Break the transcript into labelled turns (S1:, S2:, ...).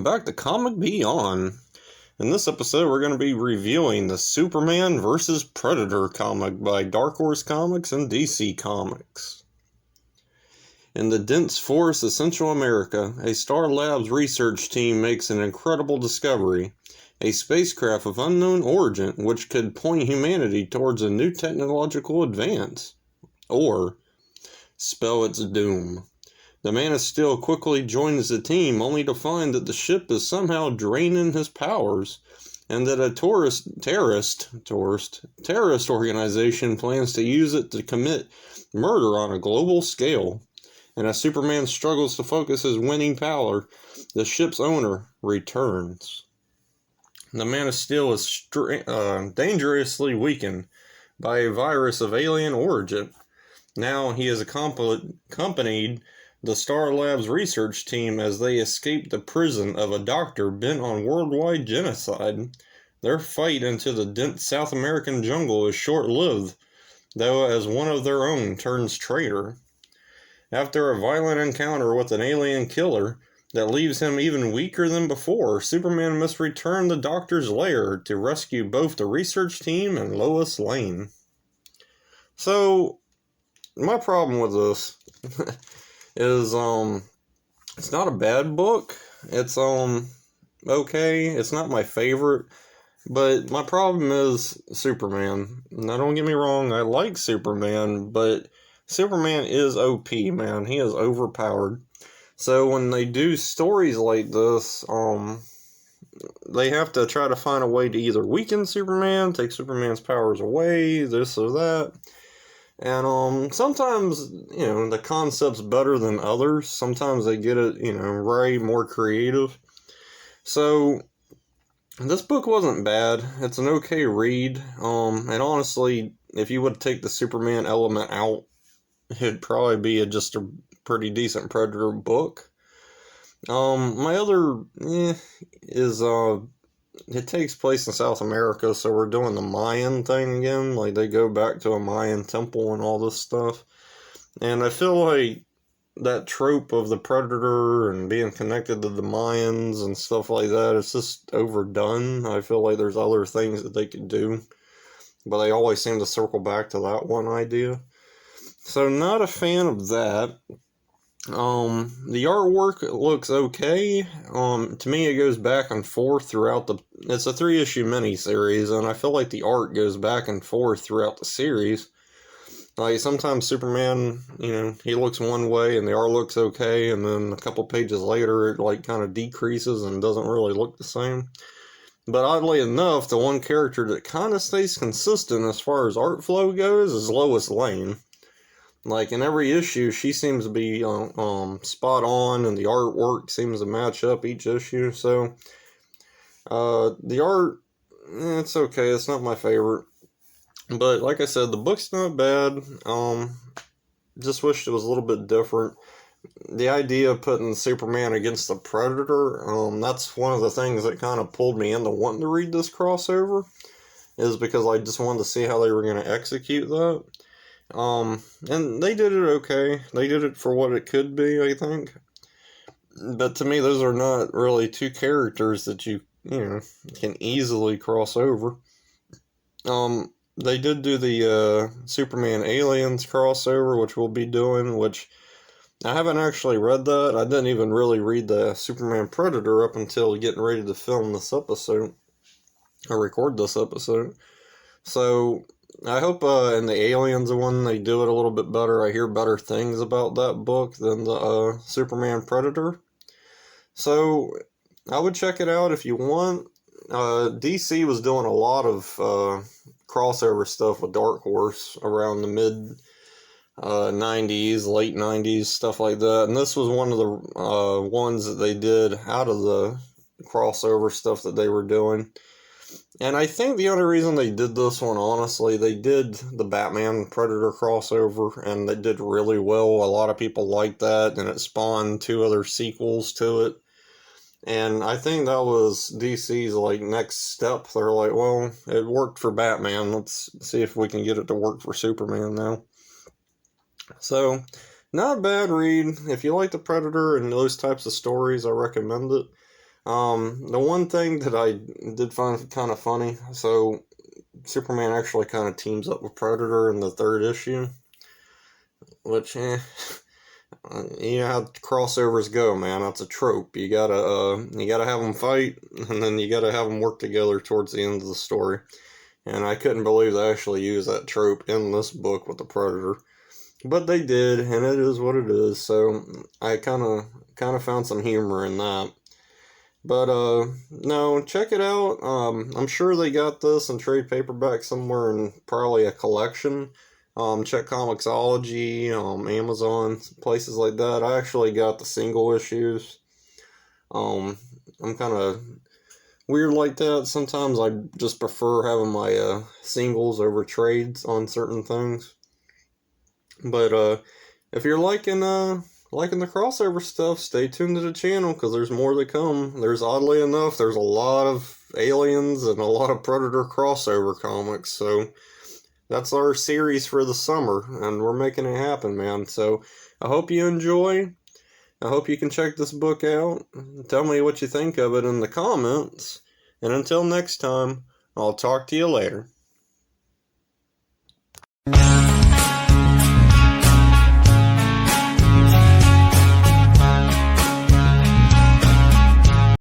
S1: back to Comic Beyond. In this episode, we're going to be reviewing the Superman vs. Predator comic by Dark Horse Comics and DC Comics. In the dense forests of Central America, a Star Labs research team makes an incredible discovery, a spacecraft of unknown origin which could point humanity towards a new technological advance, or spell its doom. The Man of Steel quickly joins the team, only to find that the ship is somehow draining his powers, and that a terrorist organization plans to use it to commit murder on a global scale. And as Superman struggles to focus his winning power, the ship's owner returns. The Man of Steel is dangerously weakened by a virus of alien origin. Now he has accompanied the Star Labs research team as they escape the prison of a doctor bent on worldwide genocide. Their fight into the dense South American jungle is short-lived, though as one of their own turns traitor. After a violent encounter with an alien killer that leaves him even weaker than before, Superman must return the doctor's lair to rescue both the research team and Lois Lane. So, my problem with this is, it's not a bad book. It's, okay. It's not my favorite. But my problem is Superman. Now, don't get me wrong, I like Superman, but Superman is OP, man. He is overpowered. So when they do stories like this, they have to try to find a way to either weaken Superman, take Superman's powers away, this or that. And sometimes, the concept's better than others. Sometimes they get it, right, more creative. So, this book wasn't bad. It's an okay read. And honestly, if you would take the Superman element out, it'd probably be just a pretty decent Predator book. My other, is, it takes place in South America, so we're doing the Mayan thing again. Like, they go back to a Mayan temple and all this stuff. And I feel like that trope of the Predator and being connected to the Mayans and stuff like that, it's just overdone. I feel like there's other things that they could do, but they always seem to circle back to that one idea. So, not a fan of that. The artwork looks okay. To me, it goes back and forth throughout it's a 3-issue miniseries, and I feel like the art goes back and forth throughout the series. Like, sometimes Superman, he looks one way and the art looks okay, and then a couple pages later, it, kind of decreases and doesn't really look the same. But oddly enough, the one character that kind of stays consistent as far as art flow goes is Lois Lane. Like, in every issue, she seems to be spot on, and the artwork seems to match up each issue. So, the art, it's okay. It's not my favorite. But, like I said, the book's not bad. Just wished it was a little bit different. The idea of putting Superman against the Predator, that's one of the things that kind of pulled me into wanting to read this crossover, is because I just wanted to see how they were going to execute that. And they did it okay. They did it for what it could be, I think. But to me, those are not really two characters that you can easily cross over. They did do the, Superman Aliens crossover, which we'll be doing, which I haven't actually read that. I didn't even really read the Superman Predator up until getting ready to film this episode, or record this episode. So, I hope in the Aliens one they do it a little bit better. I hear better things about that book than the Superman Predator. So, I would check it out if you want. DC was doing a lot of crossover stuff with Dark Horse around the mid-90s, late 90s, stuff like that. And this was one of the ones that they did out of the crossover stuff that they were doing. And I think the only reason they did this one, honestly, they did the Batman Predator crossover, and they did really well. A lot of people liked that, and it spawned 2 other sequels to it. And I think that was DC's, next step. They're like, well, it worked for Batman. Let's see if we can get it to work for Superman now. So, not a bad read. If you like the Predator and those types of stories, I recommend it. The one thing that I did find kind of funny, so Superman actually kind of teams up with Predator in the third issue, which, you know how crossovers go, man. That's a trope. You gotta have them fight, and then you gotta have them work together towards the end of the story. And I couldn't believe they actually used that trope in this book with the Predator, but they did, and it is what it is. So I kind of found some humor in that. But no, check it out. I'm sure they got this in trade paperback somewhere in probably a collection. Check Comixology, Amazon, places like that. I actually got the single issues. I'm kind of weird like that. Sometimes I just prefer having my singles over trades on certain things. But if you're liking the crossover stuff, stay tuned to the channel because there's more to come. There's, oddly enough, there's a lot of Aliens and a lot of Predator crossover comics. So that's our series for the summer, and we're making it happen, man. So I hope you enjoy. I hope you can check this book out. Tell me what you think of it in the comments. And until next time, I'll talk to you later.